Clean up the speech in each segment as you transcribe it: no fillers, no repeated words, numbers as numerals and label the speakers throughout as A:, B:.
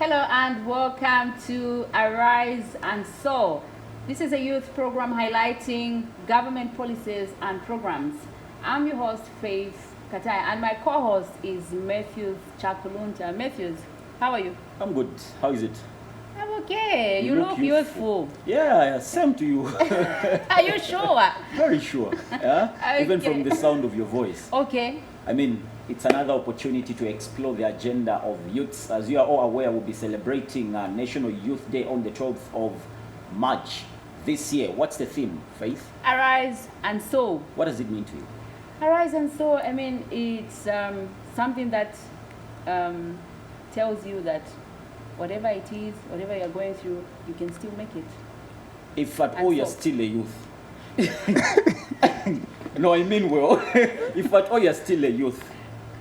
A: Hello and welcome to Arise and Soar. This is a youth program highlighting government policies and programs. I'm your host, Faith Katai, and my co-host is Matthews Chakulunta. Matthews, how are you?
B: I'm good. How is it?
A: I'm okay. You look youthful.
B: Yeah, same to you.
A: Are you sure?
B: Very sure. Yeah?
A: Okay.
B: Even from the sound of your voice.
A: Okay.
B: I mean, it's another opportunity to explore the agenda of youths. As you are all aware, we'll be celebrating National Youth Day on the 12th of March this year. What's the theme, Faith?
A: Arise and Soar.
B: What does it mean to you?
A: Arise and Soar, I mean, it's something that tells you that whatever it is, whatever you're going through, you can still make it.
B: If at
A: And
B: all you're
A: so-
B: still a youth. No, I mean, well, if at all you're still a youth,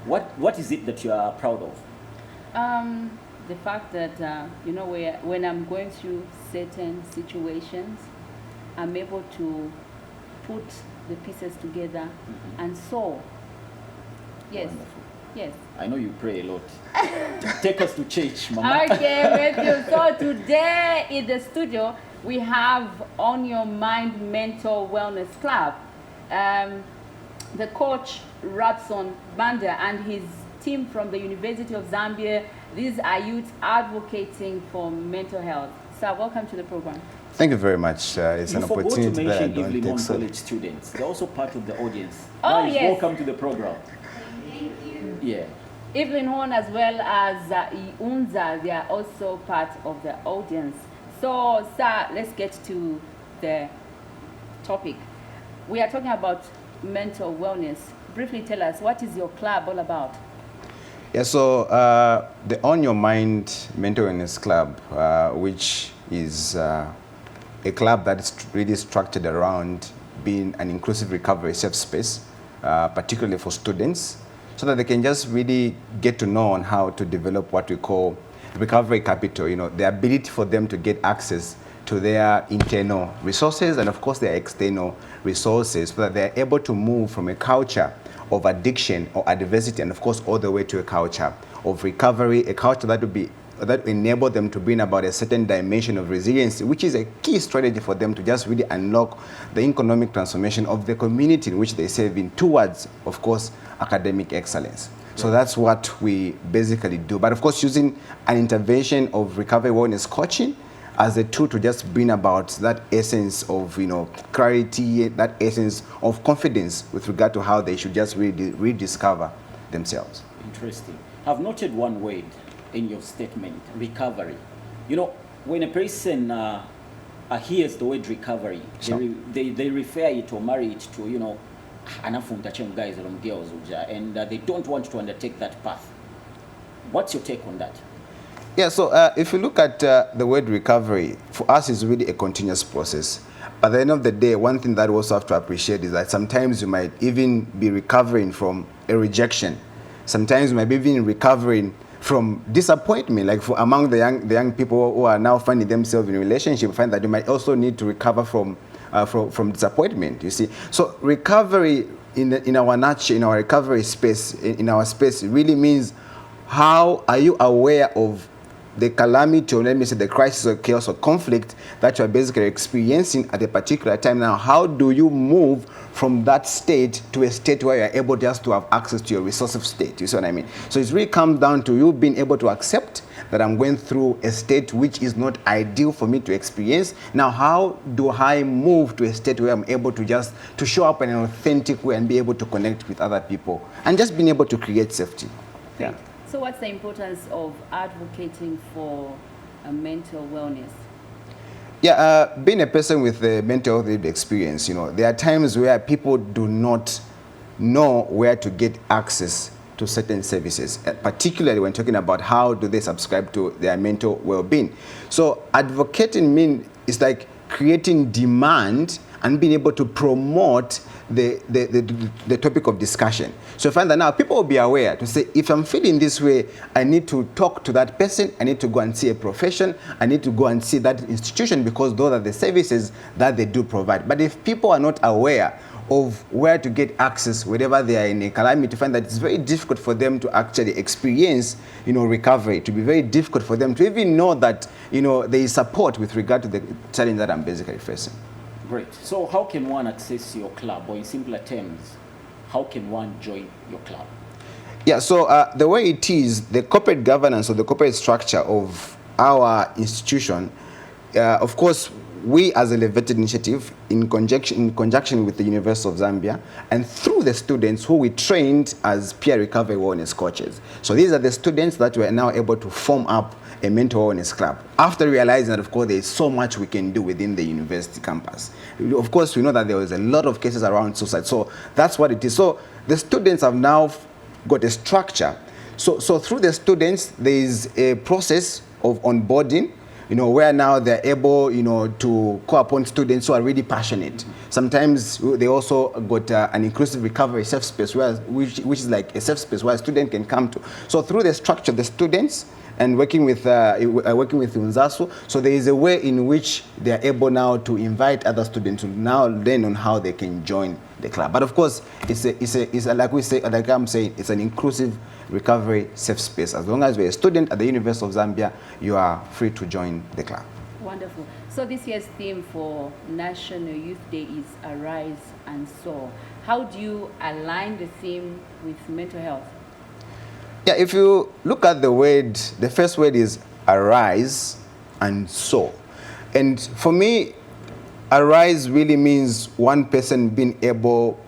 B: what is it that you are proud of?
A: The fact that when I'm going through certain situations, I'm able to put the pieces together and soar. Yes.
B: Wonderful.
A: Yes.
B: I know you pray a lot. Take us to church, Mama.
A: Okay, Matthew. So today in the studio we have On Your Mind Mental Wellness Club. The coach Rapson Banda and his team from the University of Zambia. These are youth advocating for mental health. Sir, welcome to the program.
C: Thank you very much. It's
B: You
C: an
B: forgot to
C: opportunity that I
B: mention
C: don't
B: Evelyn
C: take so.
B: College students. They're also part of the audience.
A: Oh,
B: Guys,
A: yes.
B: welcome to the program.
D: Thank you.
B: Yeah.
A: Evelyn Horn as well as Iunza, they are also part of the audience. So, sir, let's get to the topic. We are talking about mental wellness. Briefly tell us, what is your club all about?
C: Yeah, so the On Your Mind Mental Wellness Club, which is a club that is really structured around being an inclusive recovery safe space, particularly for students, so that they can just really get to know on how to develop what we call recovery capital, the ability for them to get access to their internal resources and of course their external resources, so that they're able to move from a culture of addiction or adversity and of course all the way to a culture of recovery, a culture that will enable them to bring about a certain dimension of resilience, which is a key strategy for them to just really unlock the economic transformation of the community in which they serve in towards, of course, academic excellence. So that's what we basically do. But of course, using an intervention of recovery wellness coaching as a tool to just bring about that essence of clarity, that essence of confidence with regard to how they should just rediscover themselves.
B: Interesting. I've noted one word in your statement, recovery. When a person hears the word recovery,
C: Sure.
B: they refer it or marry it to, and they don't want to undertake that path. What's your take on that?
C: Yeah, so if you look at the word recovery, for us it's really a continuous process. At the end of the day, one thing that we also have to appreciate is that sometimes you might even be recovering from a rejection. Sometimes you might be even recovering from disappointment. Like among the young people who are now finding themselves in a relationship, find that you might also need to recover from disappointment, you see. So recovery in our nutshell, in our recovery space, in our space, really means how are you aware of the calamity, or let me say the crisis or chaos or conflict that you are basically experiencing at a particular time. Now, how do you move from that state to a state where you are able just to have access to your resourceful state? You see what I mean? So it really comes down to you being able to accept that I'm going through a state which is not ideal for me to experience. Now, how do I move to a state where I'm able to show up in an authentic way and be able to connect with other people and just being able to create safety? Yeah.
A: So what's the importance of advocating for mental wellness?
C: Yeah, being a person with a mental health experience, there are times where people do not know where to get access to certain services, particularly when talking about how do they subscribe to their mental well-being. So advocating is like creating demand and being able to promote the topic of discussion. So I find that now people will be aware to say, if I'm feeling this way, I need to talk to that person, I need to go and see a profession, I need to go and see that institution, because those are the services that they do provide. But if people are not aware of where to get access whenever they are in a calamity, to find that it's very difficult for them to actually experience, recovery, to be very difficult for them to even know that, there is support with regard to the challenge that I'm basically facing.
B: Great. So how can one access your club, or in simpler terms, how can one join your club?
C: Yeah, so the way it is, the corporate governance or the corporate structure of our institution, of course, we as a Elevated Initiative, in conjunction with the University of Zambia, and through the students who we trained as peer recovery wellness coaches. So these are the students that were now able to form up a mental wellness club, after realizing that, of course, there is so much we can do within the university campus. Of course, we know that there was a lot of cases around suicide, so that's what it is. So the students have now got a structure. So through the students, there is a process of onboarding, where now they're able, to call upon students who are really passionate. Sometimes they also got an inclusive recovery safe space, which is like a safe space where a student can come to. So through the structure, the students, and working with Unzasu, so there is a way in which they are able now to invite other students to now learn on how they can join the club. But of course, it's like I'm saying, it's an inclusive recovery safe space. As long as you're a student at the University of Zambia, you are free to join the club.
A: Wonderful. So this year's theme for National Youth Day is Arise and Soar. How do you align the theme with mental health?
C: Yeah, if you look at the word, the first word is arise and soar. And for me, arise really means one person being able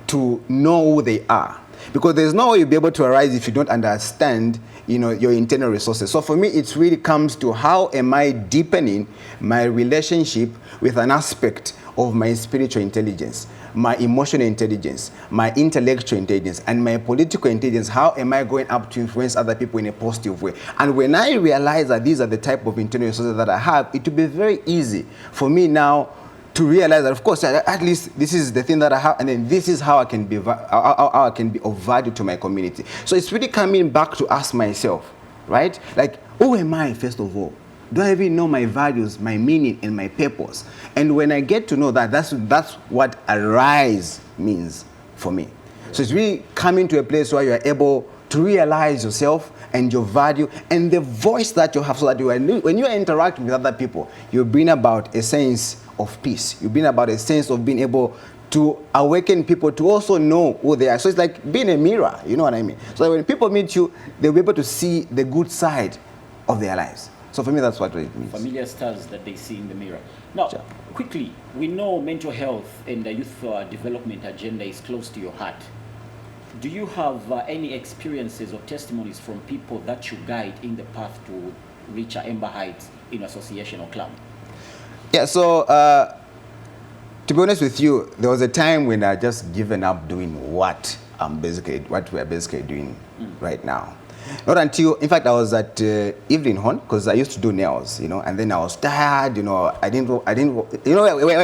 C: to know who they are. Because there's no way you'll be able to arise if you don't understand, your internal resources. So for me, it really comes to how am I deepening my relationship with an aspect of my spiritual intelligence, my emotional intelligence, my intellectual intelligence, and my political intelligence. How am I going up to influence other people in a positive way? And when I realize that these are the type of internal resources that I have, it will be very easy for me now to realize that, of course, at least this is the thing that I have, and then this is how I can be of value to my community. So it's really coming back to ask myself, right? Like, who am I, first of all? Do I even know my values, my meaning, and my purpose? And when I get to know that, that's what arise means for me. So it's really coming to a place where you're able to realize yourself and your value and the voice that you have, so that when you are interacting with other people, you bring about a sense of peace. You bring about a sense of being able to awaken people to also know who they are. So it's like being a mirror, you know what I mean? So when people meet you, they'll be able to see the good side of their lives. So for me, that's what it means.
B: Familiar stars that they see in the mirror. Now,
C: Sure.
B: Quickly, we know mental health and the youth development agenda is close to your heart. Do you have any experiences or testimonies from people that you guide in the path to reach Amber Heights in association or club?
C: Yeah, so to be honest with you, there was a time when I just given up doing what we're basically doing right now. Not until, in fact, I was at Evelyn Horn, because I used to do nails, and then I was tired, I didn't,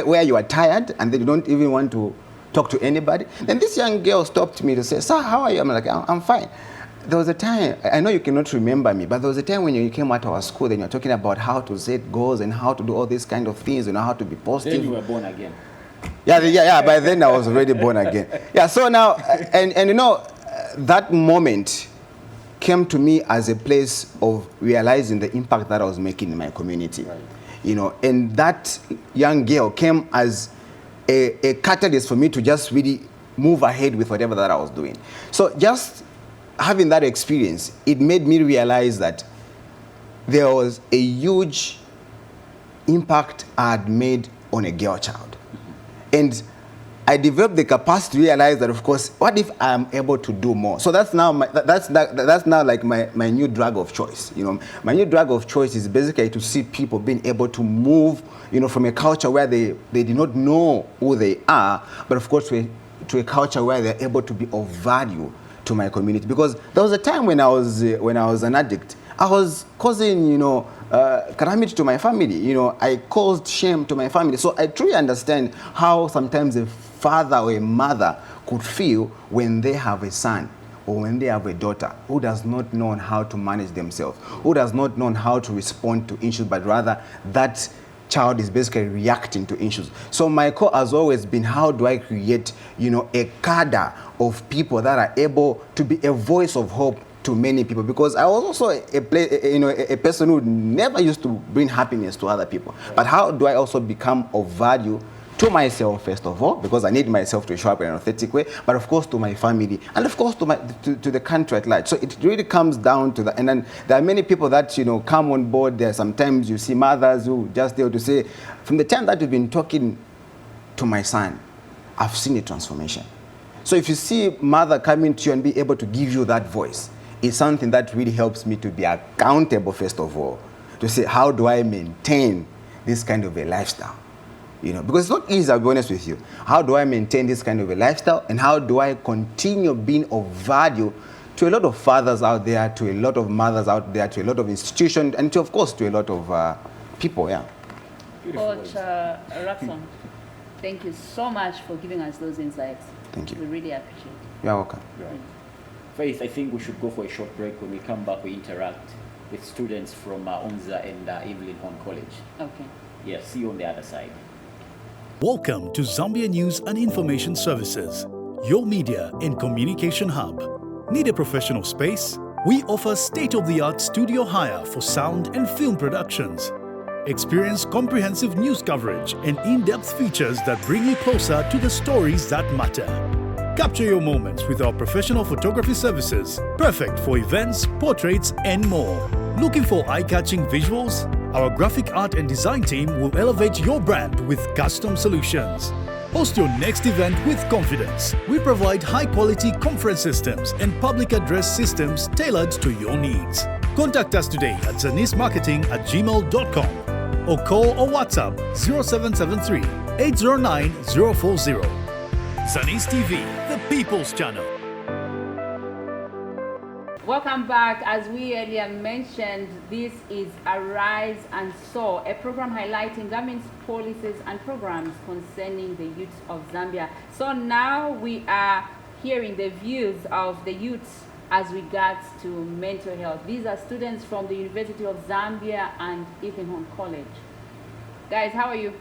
C: where you are tired, and then you don't even want to talk to anybody. Then this young girl stopped me to say, "Sir, how are you?" I'm like, "I'm fine." There was a time, I know you cannot remember me, but there was a time when you came out of our school, then you're talking about how to set goals and how to do all these kind of things, how to be positive.
B: Then you were born again.
C: Yeah, by then I was already born again. Yeah, so now, and that moment came to me as a place of realizing the impact that I was making in my community. Right. And that young girl came as a catalyst for me to just really move ahead with whatever that I was doing. So just having that experience, it made me realize that there was a huge impact I had made on a girl child. And I developed the capacity to realize that, of course, what if I'm able to do more? So that's now like my new drug of choice. My new drug of choice is basically to see people being able to move, from a culture where they do not know who they are, but of course to a culture where they're able to be of value to my community. Because there was a time when I was an addict, I was causing, calamity to my family. I caused shame to my family. So I truly understand how sometimes a father or a mother could feel when they have a son or when they have a daughter who does not know how to manage themselves, who does not know how to respond to issues, but rather that child is basically reacting to issues. So my core has always been, how do I create, a cadre of people that are able to be a voice of hope to many people? Because I was also a person who never used to bring happiness to other people. But how do I also become of value to myself, first of all, because I need myself to show up in an authentic way, but of course to my family, and of course to the country at large. So it really comes down to that. And then there are many people that come on board. There sometimes you see mothers who just there to say, from the time that you've been talking to my son, I've seen a transformation. So if you see mother coming to you and be able to give you that voice, it's something that really helps me to be accountable, first of all, to say, how do I maintain this kind of a lifestyle? Because it's not easy, I'll be honest with you. How do I maintain this kind of a lifestyle, and how do I continue being of value to a lot of fathers out there, to a lot of mothers out there, to a lot of institutions, and of course to a lot of people, yeah.
A: Coach Rapson, thank you so much for giving us those insights.
C: Thank you.
A: We really appreciate it.
C: You're welcome.
B: Right. Faith, I think we should go for a short break. When we come back, we interact with students from Onza and Evelyn Horn College.
A: Okay.
B: Yeah, see you on the other side.
D: Welcome to Zambia News and Information Services, your media and communication hub. Need a professional space? We offer state-of-the-art studio hire for sound and film productions. Experience comprehensive news coverage and in-depth features that bring you closer to the stories that matter. Capture your moments with our professional photography services, perfect for events, portraits, and more. Looking for eye-catching visuals? Our graphic art and design team will elevate your brand with custom solutions. Host your next event with confidence. We provide high-quality conference systems and public address systems tailored to your needs. Contact us today at zanismarketing@gmail.com or call or WhatsApp 0773 809 040. Zanis TV, the People's Channel.
A: Welcome back. As we earlier mentioned, this is Arise and Soar, a program highlighting government's policies and programs concerning the youth of Zambia. So now we are hearing the views of the youths as regards to mental health. These are students from the University of Zambia and Evelyn Horn College. Guys, how are you?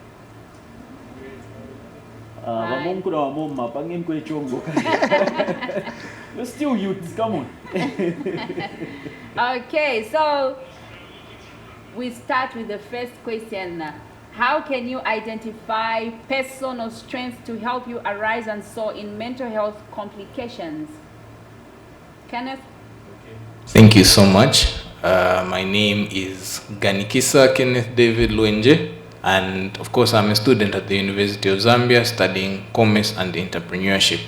B: You're still youths, come on.
A: Okay, so we start with the first question. How can you identify personal strengths to help you arise and soar in mental health complications? Kenneth?
E: Thank you so much. My name is Ganikisa Kenneth David Luenje, and of course I'm a student at the University of Zambia studying commerce and entrepreneurship.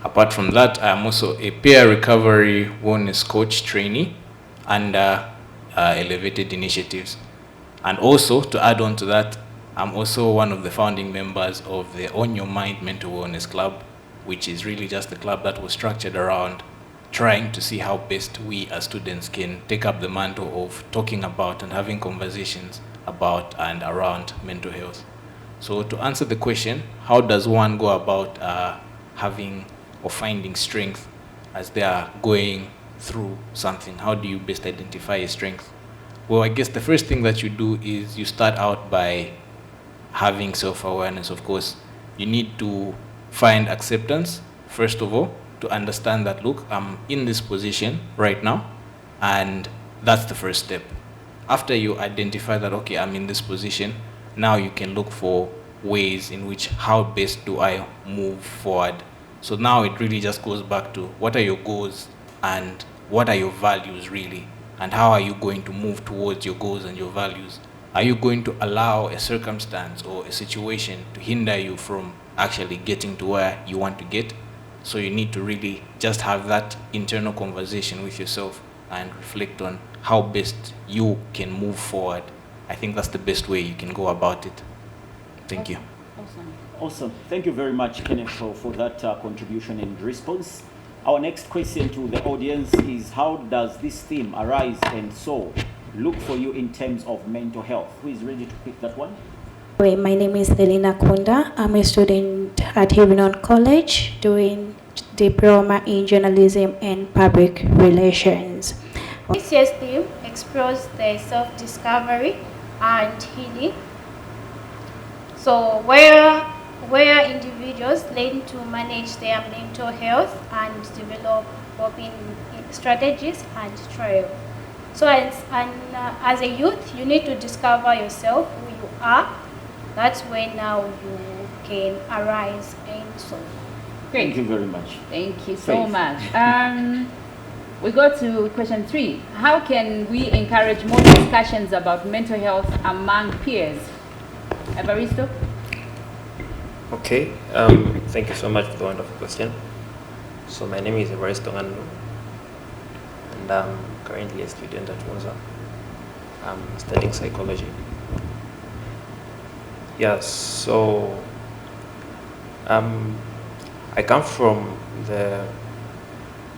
E: Apart from that, I am also a peer recovery wellness coach trainee under Elevated Initiatives. And also, to add on to that, I'm also one of the founding members of the On Your Mind Mental Wellness Club, which is really just a club that was structured around trying to see how best we as students can take up the mantle of talking about and having conversations about and around mental health. So to answer the question, how does one go about having or finding strength as they are going through something? How do you best identify a strength? Well, I guess the first thing that you do is you start out by having self-awareness, of course. You need to find acceptance, first of all, to understand that, look, I'm in this position right now, and that's the first step. After you identify that, okay, I'm in this position, now you can look for ways in which, how best do I move forward? So now it really just goes back to what are your goals and what are your values really, and how are you going to move towards your goals and your values? Are you going to allow a circumstance or a situation to hinder you from actually getting to where you want to get? So you need to really just have that internal conversation with yourself and reflect on how best you can move forward. I think that's the best way you can go about it. Thank you.
A: Awesome.
B: Awesome. Thank you very much, Kenneth, for that contribution and response. Our next question to the audience is, how does this theme, Arise and Soar, look for you in terms of mental health? Who is ready to pick that one?
F: My name is Elena Kunda. I'm a student at Evelyn Horn College doing diploma in journalism and public relations.
G: This year's theme explores the self-discovery and healing
F: So where individuals learn to manage their mental health and develop coping strategies and trials. So as a youth, you need to discover yourself, who you are. That's when now you can arise and so.
A: Great.
B: Thank you very much.
A: Thank you so
B: Faith.
A: much. We go to question 3. How can we encourage more discussions about mental health among peers? Evaristo?
G: Okay, thank you so much for the wonderful question. So my name is Evaristo Ngandu, and I'm currently a student at Moza. I'm studying psychology. Yes, so I come from the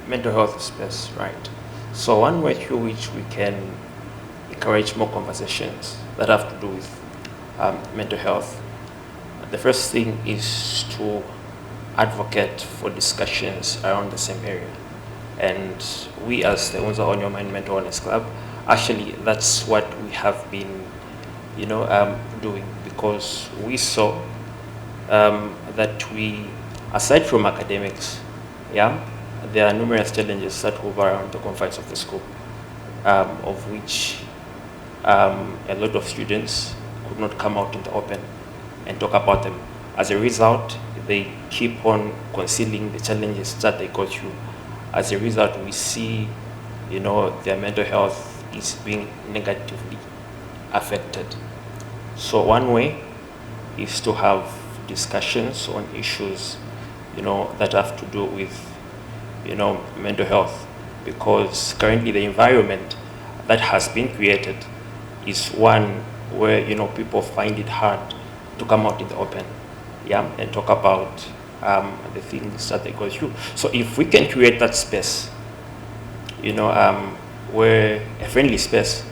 G: mental health space, right? So one way through which we can encourage more conversations that have to do with mental health, the first thing is to advocate for discussions around the same area. And we as the Unza On Your Mind Mental Wellness Club, actually that's what we have been, doing, because we saw that we, aside from academics, there are numerous challenges that hover around the confines of the school, of which a lot of students could not come out in the open and talk about them. As a result, they keep on concealing the challenges that they go through. As a result, we see, their mental health is being negatively affected. So one way is to have discussions on issues, that have to do with, mental health, because currently the environment that has been created is one where, people find it hard to come out in the open, and talk about the things that they go through. So if we can create that space, where a friendly space,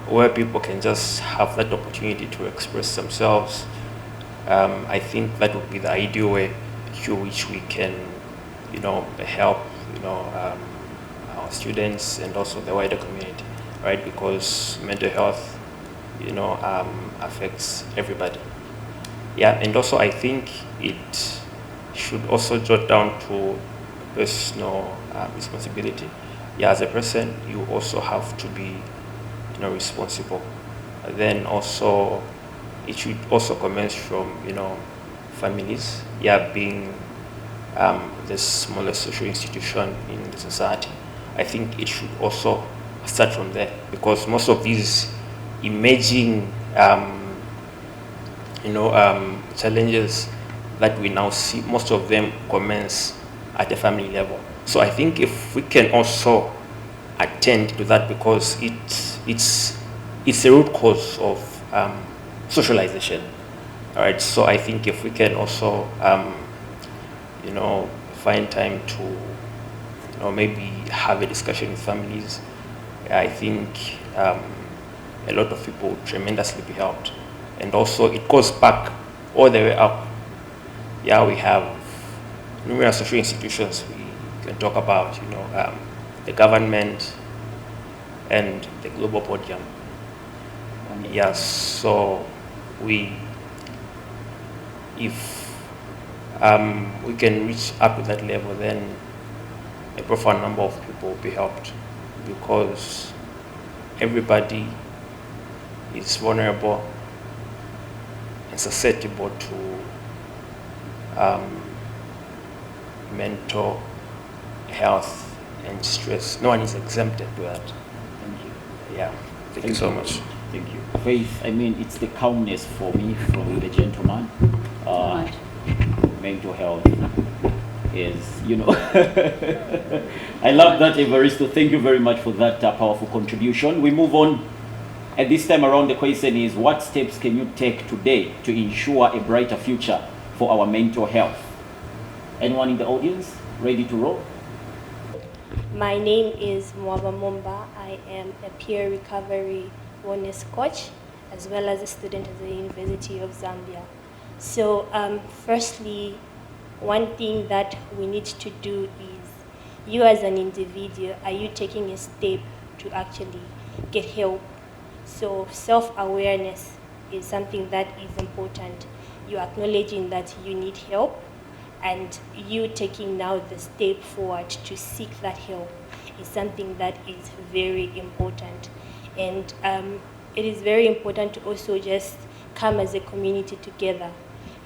G: where people can just have that opportunity to express themselves, I think that would be the ideal way through which we can, help, our students and also the wider community, right? Because mental health, affects everybody. And also I think it should also jot down to personal responsibility. As a person, you also have to be, responsible. Then also, it should also commence from, families, being the smallest social institution in the society. I think it should also start from there, because most of these emerging, challenges that we now see, most of them commence at the family level. So I think if we can also attend to that, because it's the root cause of socialization. All right. So I think if we can also, find time to, maybe have a discussion with families, I think a lot of people would tremendously be helped. And also it goes back all the way up. We have numerous social institutions we can talk about, the government and the global podium. So if we can reach up to that level, then a profound number of people will be helped, because everybody is vulnerable and susceptible to mental health and stress. No one is exempted to that.
B: Thank you.
G: Thank you so much.
B: Thank you. Faith, it's the calmness for me from the gentleman. Mental health is, I love that, Evaristo. Thank you very much for that powerful contribution. We move on. At this time around, the question is, what steps can you take today to ensure a brighter future for our mental health? Anyone in the audience ready to roll?
H: My name is Mwaba Mumba. I am a peer recovery wellness coach, as well as a student at the University of Zambia. So firstly, one thing that we need to do is, you as an individual, are you taking a step to actually get help? So self-awareness is something that is important. You acknowledging that you need help, and you taking now the step forward to seek that help is something that is very important. And it is very important to also just come as a community together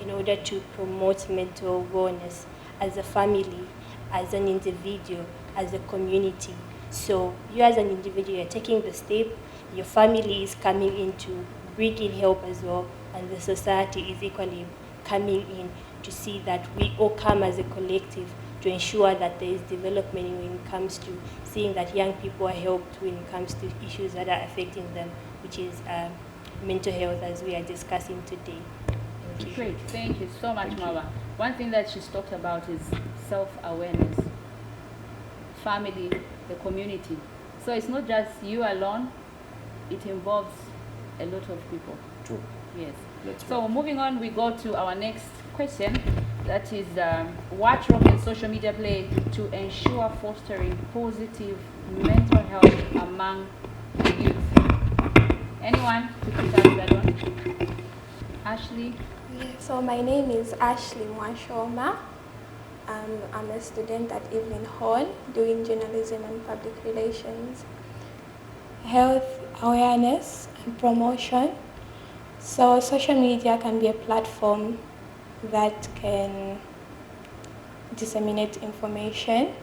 H: in order to promote mental wellness as a family, as an individual, as a community. So you as an individual, you're taking the step, your family is coming in to bring in help as well, and the society is equally coming in to see that we all come as a collective to ensure that there is development when it comes to seeing that young people are helped when it comes to issues that are affecting them, which is mental health, as we are discussing today. Thank you.
A: Great, thank you so much, Mawa. One thing that she's talked about is self-awareness, family, the community. So it's not just you alone, it involves a lot of people.
B: True.
A: Yes.
B: That's
A: So
B: right.
A: moving on, we go to our next question. That is, what role can social media play to ensure fostering positive mental health among the youth? Anyone to pick up that one? Ashley?
I: Yeah, so my name is Ashley Mwashoma. I'm a student at Evelyn Hall doing journalism and public relations. Health awareness and promotion. So social media can be a platform that can disseminate information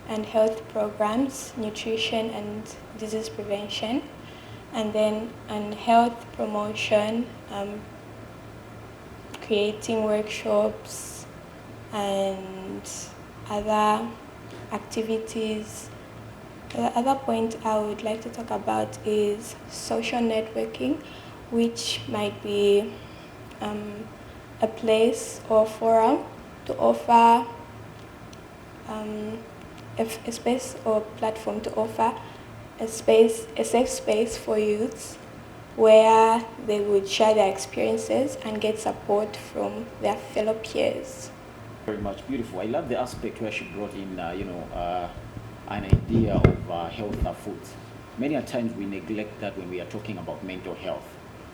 I: and health programs, nutrition and disease prevention, and then on health promotion, creating workshops and other activities. The other point I would like to talk about is social networking, which might be a place or forum to offer a space or platform to offer a safe space for youths where they would share their experiences and get support from their fellow peers.
B: Very much beautiful. I love the aspect where she brought in, an idea of health foods. Many a times we neglect that when we are talking about mental health.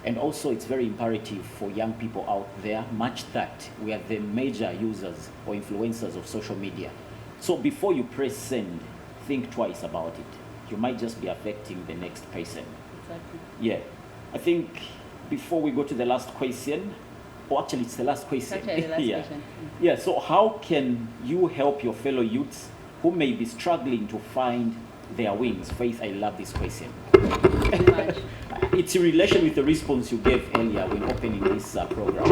B: And also it's very imperative for young people out there, much that we are the major users or influencers of social media. So before you press send, think twice about it. You might just be affecting the next person.
A: Exactly.
B: Yeah. I think before we go to the last question, or actually it's the last question.
A: Okay, the last
B: yeah.
A: question.
B: Yeah, so how can you help your fellow youths who may be struggling to find their wings? Faith, I love this question.
A: Much.
B: It's in relation with the response you gave earlier when opening this program.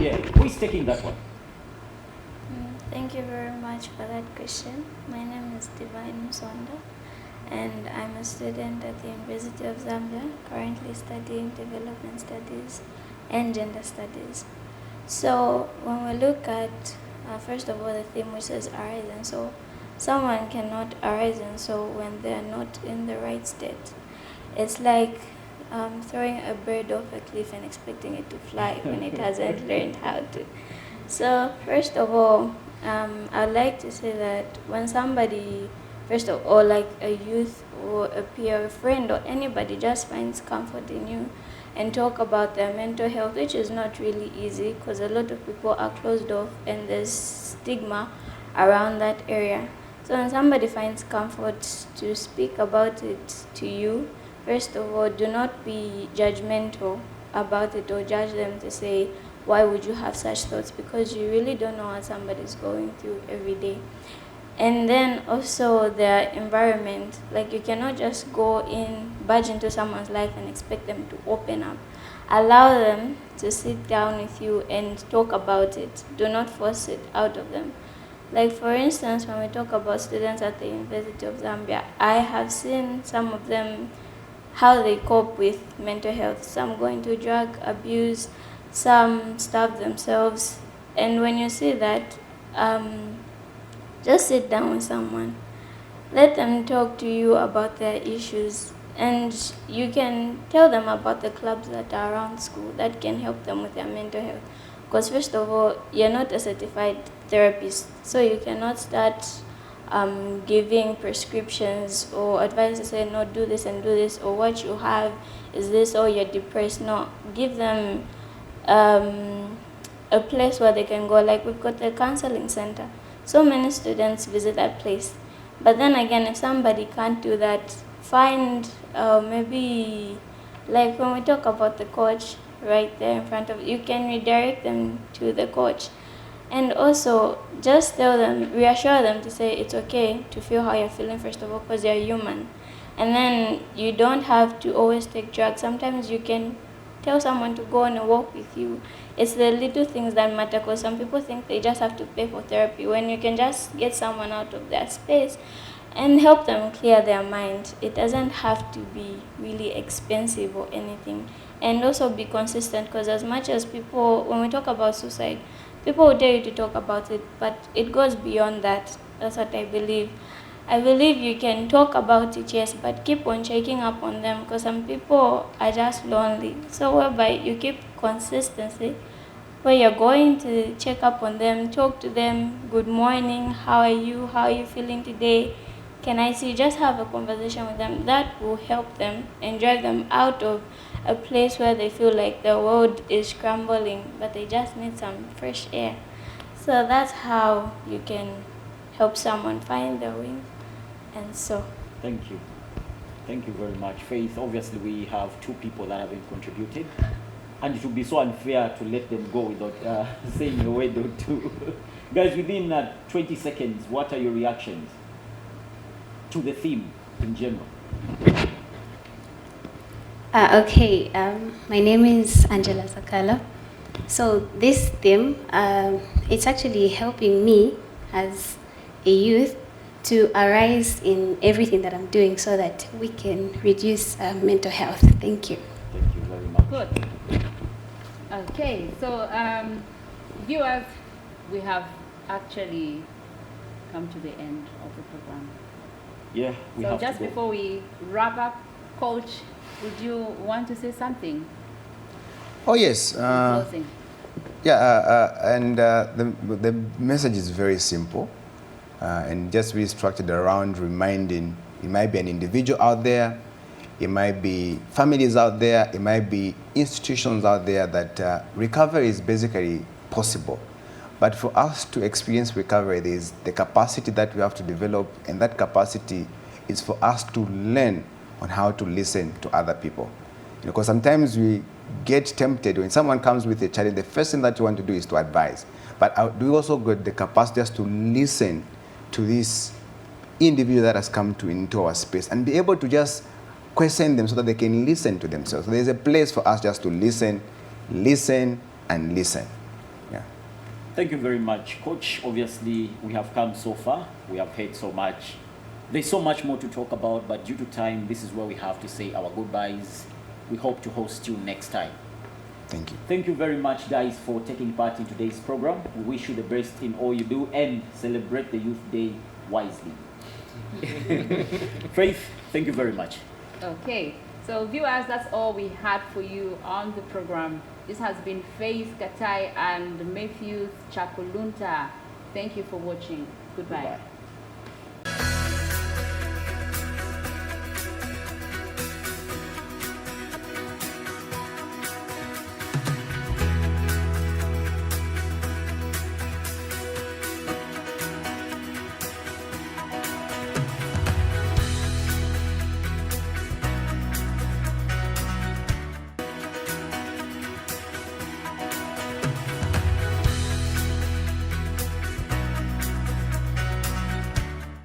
B: Yeah, who is taking that one?
J: Thank you very much for that question. My name is Divine Musonda, and I'm a student at the University of Zambia, currently studying development studies and gender studies. So when we look at, first of all, the theme which says arise and sow, someone cannot arise and sow when they are not in the right state. It's like throwing a bird off a cliff and expecting it to fly when it hasn't learned how to. So first of all, I'd like to say that when somebody, first of all, like a youth or a peer, a friend or anybody just finds comfort in you and talk about their mental health, which is not really easy because a lot of people are closed off and there's stigma around that area. So when somebody finds comfort to speak about it to you, first of all, do not be judgmental about it or judge them to say, why would you have such thoughts? Because you really don't know what somebody's going through every day. And then also their environment, like you cannot just barge into someone's life and expect them to open up. Allow them to sit down with you and talk about it. Do not force it out of them. Like for instance, when we talk about students at the University of Zambia, I have seen some of them, how they cope with mental health. Some going to drug abuse, some starve themselves. And when you see that, just sit down with someone. Let them talk to you about their issues. And you can tell them about the clubs that are around school that can help them with their mental health. Because first of all, you're not a certified therapist, so you cannot start giving prescriptions or advice to say, no, do this and do this, or what you have is this, or you're depressed. No, give them a place where they can go. Like we've got a counseling center. So many students visit that place. But then again, if somebody can't do that, find maybe, like when we talk about the coach right there in front of you, can redirect them to the coach. And also, just tell them, reassure them to say it's okay to feel how you're feeling, first of all, because you're human. And then you don't have to always take drugs. Sometimes you can tell someone to go on a walk with you. It's the little things that matter, because some people think they just have to pay for therapy, when you can just get someone out of their space and help them clear their mind. It doesn't have to be really expensive or anything. And also be consistent, because as much as people, when we talk about suicide, people will tell you to talk about it, but it goes beyond that. That's what I believe. I believe you can talk about it, yes, but keep on checking up on them, because some people are just lonely. So whereby you keep consistency, where you're going to check up on them, talk to them, good morning, how are you feeling today? Can I see? Just have a conversation with them. That will help them and drive them out of a place where they feel like the world is crumbling, but they just need some fresh air. So that's how you can help someone find their wings. And so.
B: Thank you. Thank you very much. Faith, obviously we have two people that have been contributed, and it would be so unfair to let them go without saying a word or two. Guys, within 20 seconds, what are your reactions to the theme in general?
K: Okay, my name is Angela Sakala. So this theme, it's actually helping me as a youth to arise in everything that I'm doing, so that we can reduce mental health. Thank you.
B: Thank you very much.
A: Good. Okay, so viewers, we have actually come to the end of the program.
B: Yeah, we have
A: So just
B: to go.
A: before we wrap up, Coach, would you want to say something?
C: Oh, yes.
A: In closing.
C: The message is very simple, and just be structured around reminding. It might be an individual out there, it might be families out there, it might be institutions out there, that recovery is basically possible. But for us to experience recovery, there is the capacity that we have to develop, and that capacity is for us to learn on how to listen to other people. Because sometimes we get tempted when someone comes with a challenge, the first thing that you want to do is to advise. But do we also get the capacity just to listen to this individual that has come into our space and be able to just question them so that they can listen to themselves? So there's a place for us just to listen, and listen. Yeah.
B: Thank you very much, Coach. Obviously, we have come so far. We have heard so much. There's so much more to talk about, but due to time, this is where we have to say our goodbyes. We hope to host you next time.
C: Thank you.
B: Thank you very much, guys, for taking part in today's program. We wish you the best in all you do, and celebrate the Youth Day wisely. Faith, thank you very much.
A: Okay, so viewers, that's all we had for you on the program. This has been Faith Katai and Matthews Chakulunta. Thank you for watching. Goodbye.
B: Goodbye.